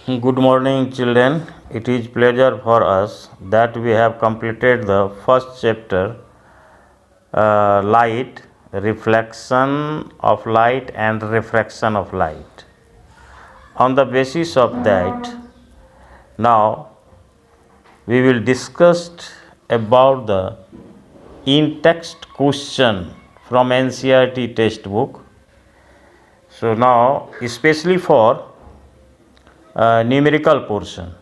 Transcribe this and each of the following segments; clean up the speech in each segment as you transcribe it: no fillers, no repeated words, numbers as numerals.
Good morning, children. It is pleasure for us that we have completed the first chapter, light, reflection of light and refraction of light. On the basis of that, now we will discuss about the in-text question from NCERT textbook. So now, especially for numerical portion.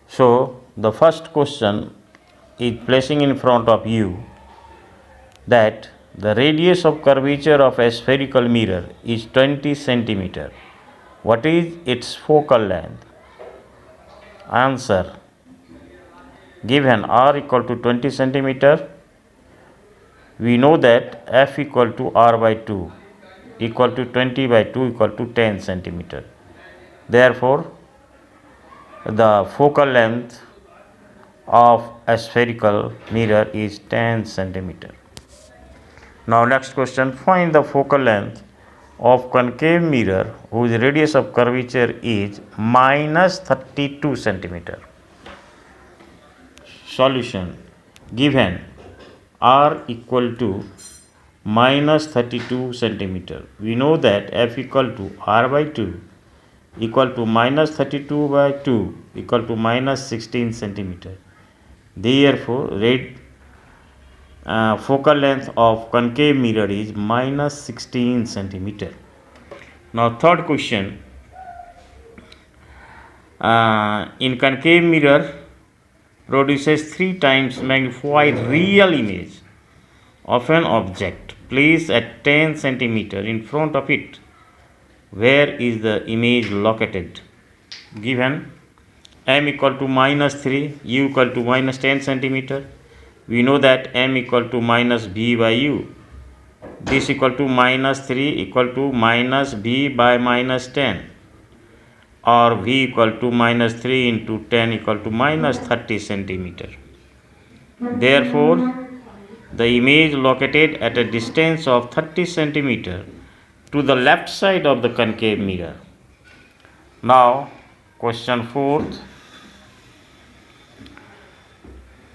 So the first question is placing in front of you that the radius of curvature of a spherical mirror is 20 centimeter. What is its focal length? Answer: given r equal to 20 centimeter, we know that f equal to r by 2 equal to 20 by 2 equal to 10 centimeter. Therefore, the focal length of a spherical mirror is 10 centimeter. Now next question, find the focal length of concave mirror whose radius of curvature is minus 32 centimeter. Solution: given r equal to minus 32 centimeter, we know that f equal to r by 2 equal to minus 32 by 2 equal to minus 16 centimeter. Therefore, focal length of concave mirror is minus 16 centimeter. Now third question, in concave mirror produces 3 times magnified real image of an object placed at 10 centimeter in front of it. Where is the image located? Given m equal to minus 3, u equal to minus 10 centimeter, we know that m equal to minus b by u. This equal to minus 3 equal to minus b by minus 10, or v equal to minus 3 into 10 equal to minus 30 centimeter. Therefore, the image located at a distance of 30 centimeter to the left side of the concave mirror. Now, question 4th.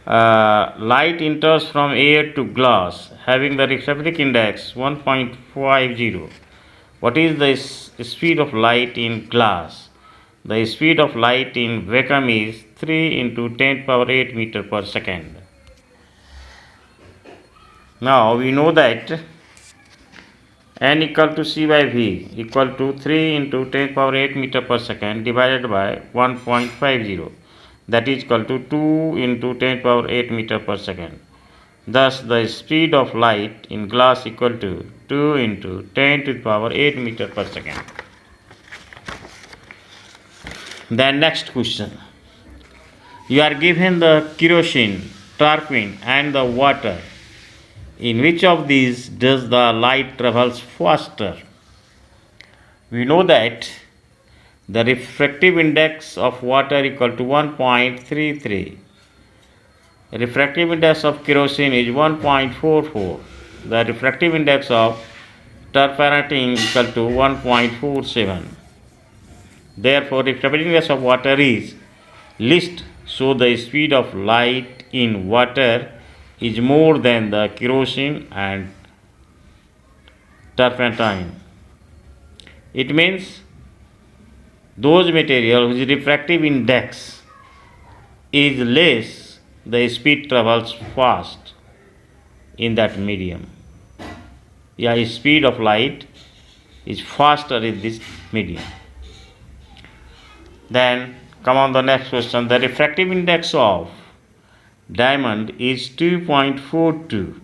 Light enters from air to glass having the refractive index 1.50. What is the speed of light in glass? The speed of light in vacuum is 3 into 10 power 8 meter per second. Now we know that n equal to c by v equal to 3 into 10 power 8 meter per second divided by 1.50, that is equal to 2 into 10 power 8 meter per second. Thus the speed of light in glass equal to 2 into 10 to the power 8 meter per second. Then next question, you are given the kerosene, tarpaulin and the water. In which of these does the light travels faster? We know that the refractive index of water equal to 1.33. Refractive index of kerosene is 1.44. The refractive index of tarpaulin equal to 1.47. Therefore, refractive index of water is least, so the speed of light in water is more than the kerosene and turpentine. It means those materials whose refractive index is less, the speed travels fast in that medium. Speed of light is faster in this medium. Then come on the next question. The refractive index of diamond is 2.42.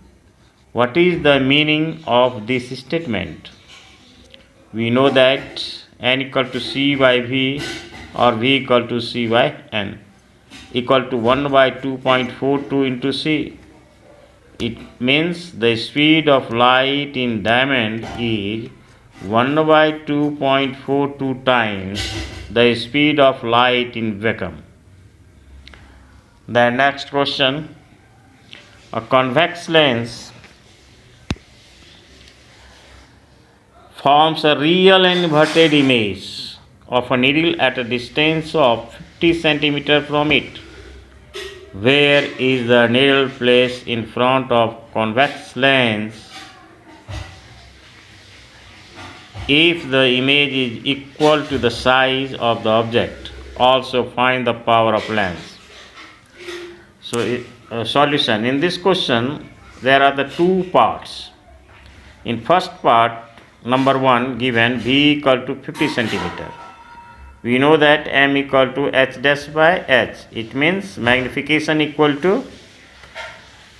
What is the meaning of this statement? We know that n equal to c by v or v equal to c by n equal to 1 by 2.42 into c. It means the speed of light in diamond is 1 by 2.42 times the speed of light in vacuum. The next question, a convex lens forms a real and inverted image of a needle at a distance of 50 centimeter from it. Where is the needle placed in front of convex lens if the image is equal to the size of the object? Also find the power of lens. So solution. In this question there are the two parts. In first part, number 1 given v equal to 50 centimeter. We know that m equal to h dash by h. It means magnification equal to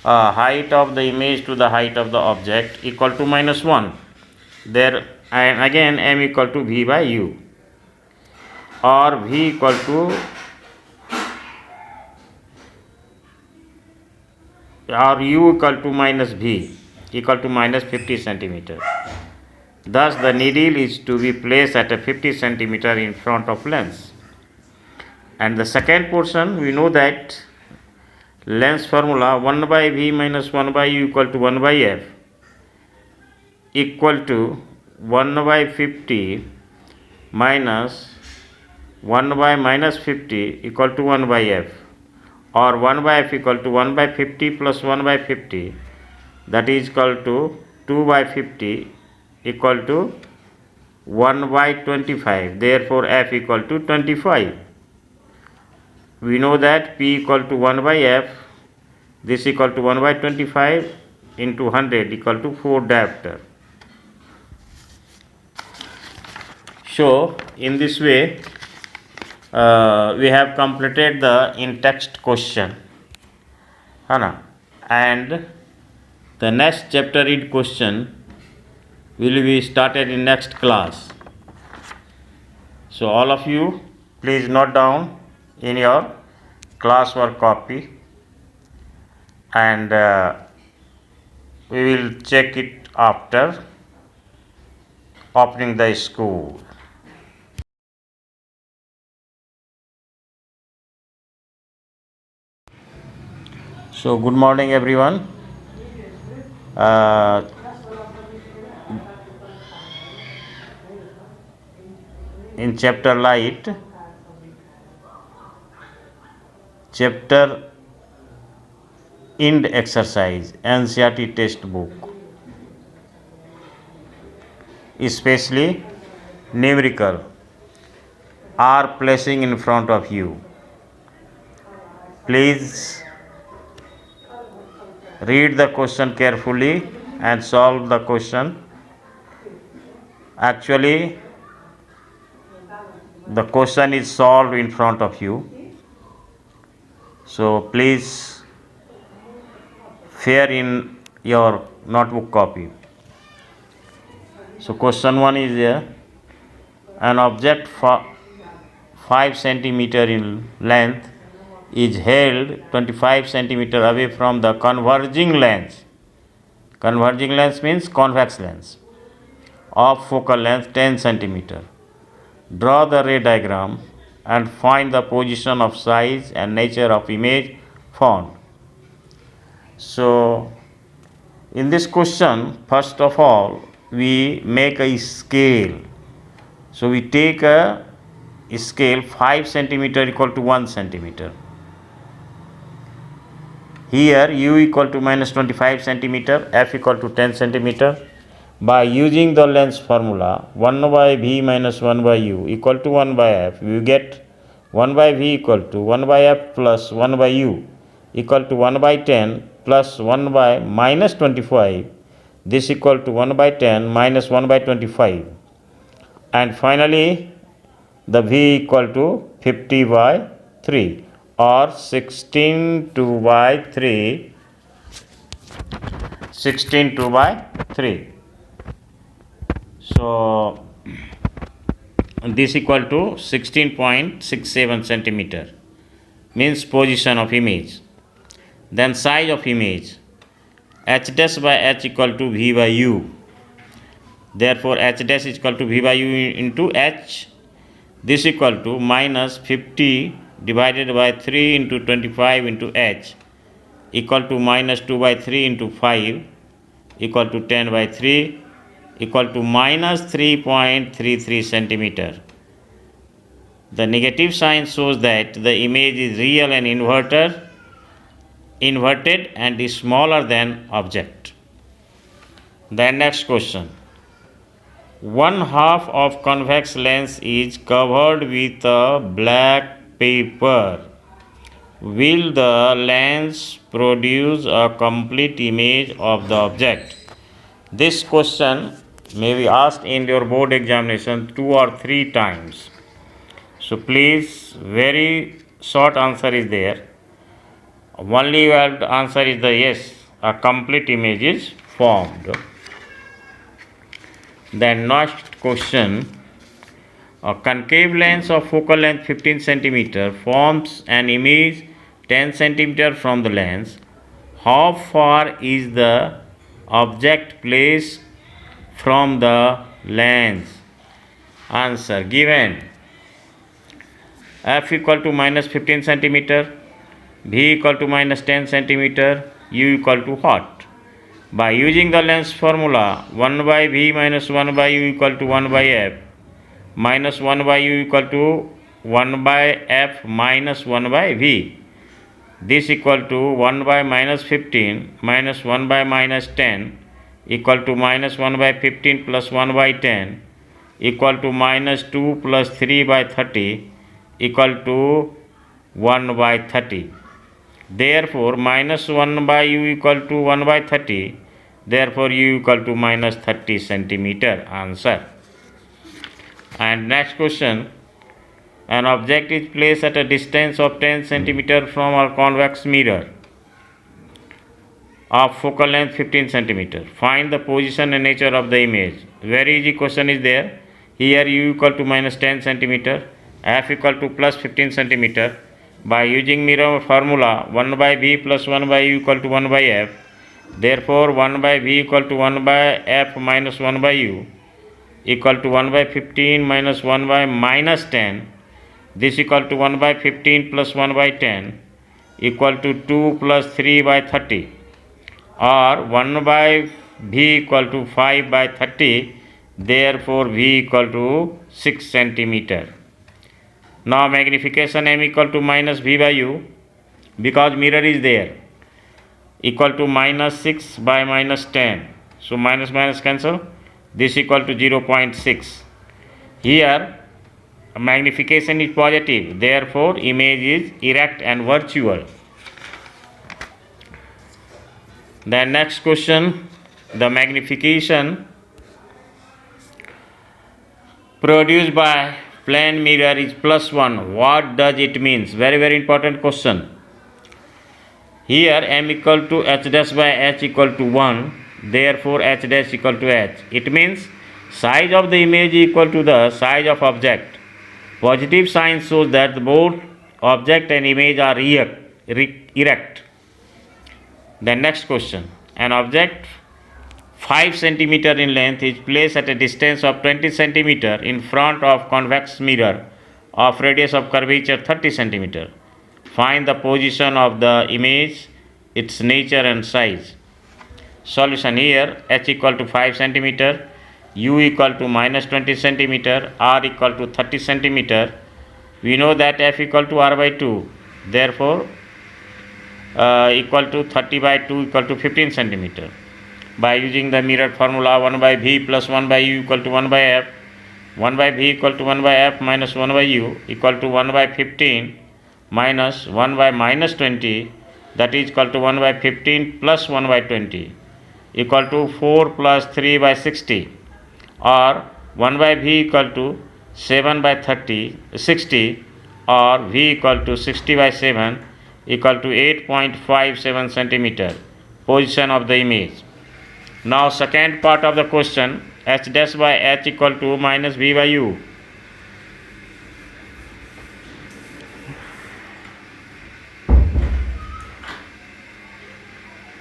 height of the image to the height of the object equal to minus 1. There, and again m equal to v by u, or v equal to or u equal to minus v equal to minus 50 centimeter. Thus the needle is to be placed at a 50 centimeter in front of lens. And the second portion, we know that lens formula 1 by v minus 1 by u equal to 1 by f equal to 1 by 50 minus 1 by minus 50 equal to 1 by f, or 1 by f equal to 1 by 50 plus 1 by 50, that is equal to 2 by 50 equal to 1 by 25. Therefore f equal to 25. We know that p equal to 1 by f, this equal to 1 by 25 into 100 equal to 4 diopter. So in this way we have completed the in text question, and the next chapter read question will be started in next class. So all of you please note down in your classwork copy, and we will check it after opening the school. So good morning everyone. In chapter light, chapter ind exercise, NCERT textbook, especially numerical, are placing in front of you. Please read the question carefully and solve the question. Actually, the question is solved in front of you. So please fear in your notebook copy. So question 1 is there. An object 5 centimeter in length is held 25 centimeter away from the converging lens. Converging lens means convex lens of focal length 10 centimeter. Draw the ray diagram and find the position of size and nature of image found. So in this question, first of all, we make a scale. So we take a scale 5 centimeter equal to 1 centimeter. Here u equal to minus 25 centimeter, f equal to 10 centimeter. By using the lens formula 1 by v minus 1 by u equal to 1 by f, we get 1 by v equal to 1 by f plus 1 by u equal to 1 by 10 plus 1 by minus 25. This equal to 1 by 10 minus 1 by 25. And finally, the v equal to 50 by 3, or 16 2 by 3. 16 2 by 3. So this equal to 16.67 centimeter means position of image. Then size of image, h dash by h equal to v by u. Therefore h dash is equal to v by u into h. This equal to minus 50 divided by 3 into 25 into h equal to minus 2 by 3 into 5 equal to 10 by 3 equal to minus 3.33 centimeter. The negative sign shows that the image is real and inverted and is smaller than object. Then next question. One half of convex lens is covered with a black paper. Will the lens produce a complete image of the object? This question may be asked in your board examination 2 or 3 times. So please, very short answer is there. Only you have to answer is the yes, a complete image is formed. Then next question. A concave lens of focal length 15 cm forms an image 10 cm from the lens. How far is the object placed from the lens? Answer given. F equal to minus 15 cm, V equal to minus 10 cm, U equal to what? By using the lens formula, 1 by V minus 1 by U equal to 1 by F, minus 1 by U equal to 1 by F minus 1 by V. This equal to 1 by minus 15 minus 1 by minus 10 equal to minus 1 by 15 plus 1 by 10 equal to minus 2 plus 3 by 30 equal to 1 by 30. Therefore, minus 1 by U equal to 1 by 30. Therefore, U equal to minus 30 centimeter. Answer. And next question. An object is placed at a distance of 10 centimeter from a convex mirror of focal length 15 centimeter. Find the position and nature of the image. Very easy question is there. Here U equal to minus 10 centimeter, F equal to plus 15 centimeter. By using mirror formula, 1 by V plus 1 by U equal to 1 by F. Therefore, 1 by V equal to 1 by F minus 1 by U equal to 1 by 15 minus 1 by minus 10. This equal to 1 by 15 plus 1 by 10 equal to 2 plus 3 by 30, or 1 by V equal to 5 by 30. Therefore, V equal to 6 centimeter. Now magnification M equal to minus V by U, because mirror is there, equal to minus 6 by minus 10. So minus minus cancel. This equal to 0.6. Here magnification is positive. Therefore image is erect and virtual. Then next question. The magnification produced by plane mirror is plus 1. What does it means? Very important question. Here M equal to H dash by H equal to 1. Therefore H dash equal to H. It means size of the image equal to the size of object. Positive sign shows that both object and image are erect. Then next question. An object 5 cm in length is placed at a distance of 20 cm in front of convex mirror of radius of curvature 30 cm. Find the position of the image, its nature and size. Solution here. H equal to 5 cm, U equal to minus 20 cm, R equal to 30 cm. We know that F equal to R by 2. Therefore, equal to 30 by 2 equal to 15 cm. By using the mirror formula, 1 by V plus 1 by U equal to 1 by F, 1 by V equal to 1 by F minus 1 by U equal to 1 by 15 minus 1 by minus 20, that is equal to 1 by 15 plus 1 by 20 equal to 4 plus 3 by 60, or 1 by V equal to 7 by 60, or V equal to 60 by 7 equal to 8.57 centimeter. Position of the image. Now second part of the question, H dash by H equal to minus V by U.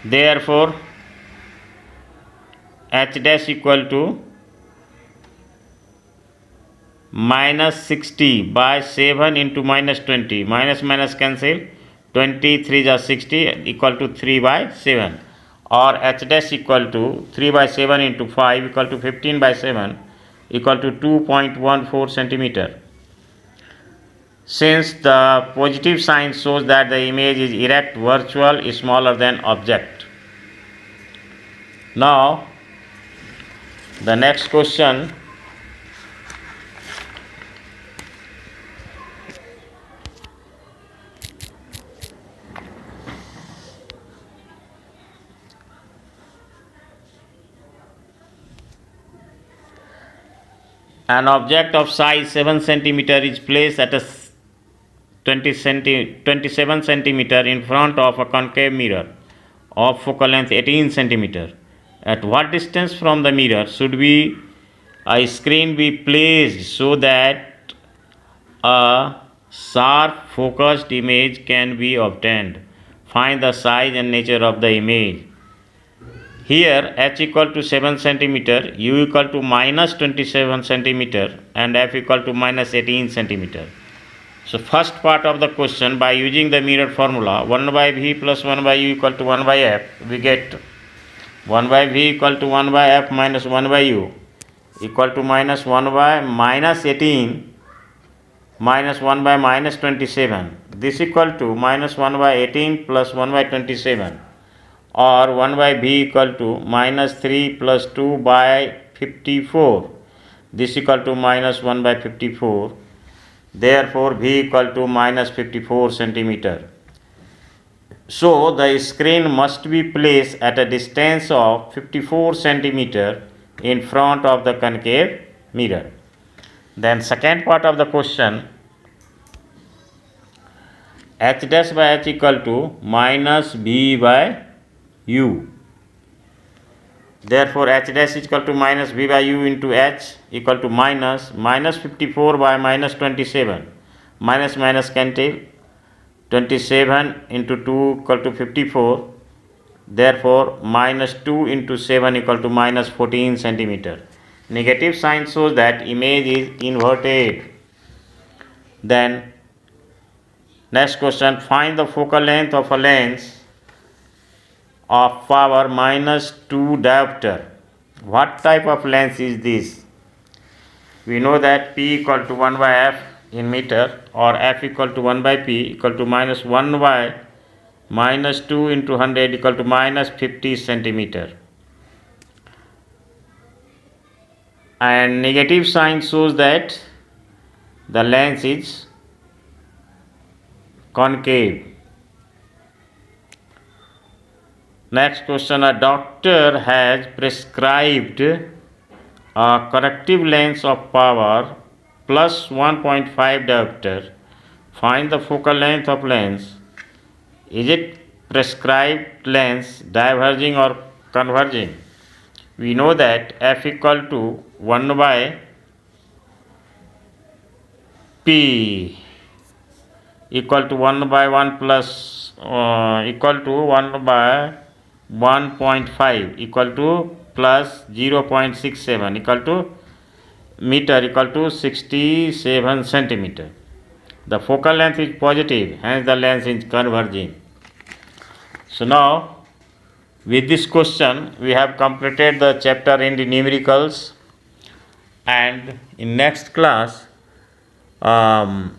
Therefore, H dash equal to minus 60 by 7 into minus 20. Minus minus cancel. 23 is 60 equal to 3 by 7. Or H dash equal to 3 by 7 into 5 equal to 15 by 7 equal to 2.14 centimeter. since the positive sign shows that the image is erect, virtual, smaller than object. Now, the next question. An object of size 7 cm is placed at a 27 cm in front of a concave mirror of focal length 18 cm. At what distance from the mirror should a screen be placed so that a sharp focused image can be obtained? Find the size and nature of the image. Here h equal to 7 cm, u equal to minus 27 cm and f equal to minus 18 cm. So first part of the question, by using the mirror formula 1 by v plus 1 by u equal to 1 by f, we get 1 by v equal to 1 by f minus 1 by u equal to minus 1 by minus 18 minus 1 by minus 27. This equal to minus 1 by 18 plus 1 by 27, or 1 by v equal to minus 3 plus 2 by 54. This equal to minus 1 by 54. Therefore, v equal to minus 54 centimeter. So, the screen must be placed at a distance of 54 centimeter in front of the concave mirror. Then second part of the question, h dash by h equal to minus v by u. Therefore, h dash is equal to minus v by u into h equal to minus 54 by minus 27. Minus minus cancel. 27 into 2 equal to 54. Therefore, minus 2 into 7 equal to minus 14 centimeter. Negative sign shows that image is inverted. Then, next question, find the focal length of a lens of power minus 2 diopter. What type of lens is this? We know that p equal to 1 by f in meter, or f equal to 1 by p equal to minus 1 by minus 2 into 100 equal to minus 50 centimeter. And negative sign shows that the lens is concave. Next question, a doctor has prescribed a corrective lens of power plus 1.5 diopter. Find the focal length of lens. Is it prescribed lens diverging or converging? We know that f equal to 1 by p equal to 1 by 1 plus equal to 1 by 1.5 equal to plus 0.67 equal to meter equal to 67 centimeter. The focal length is positive, hence the lens is converging. So now, with this question, we have completed the chapter in the numericals, and in next class, I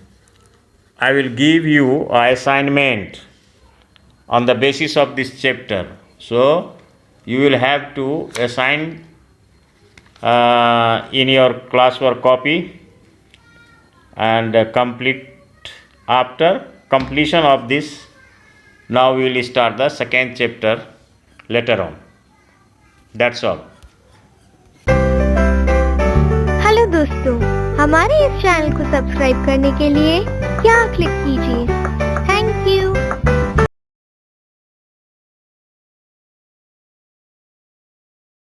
will give you an assignment on the basis of this chapter. So, you will have to assign in your classwork copy and complete after completion of this. Now we will start the second chapter later on. That's all. Hello दोस्तों, हमारे इस channel को subscribe करने के लिए यहाँ click कीजिए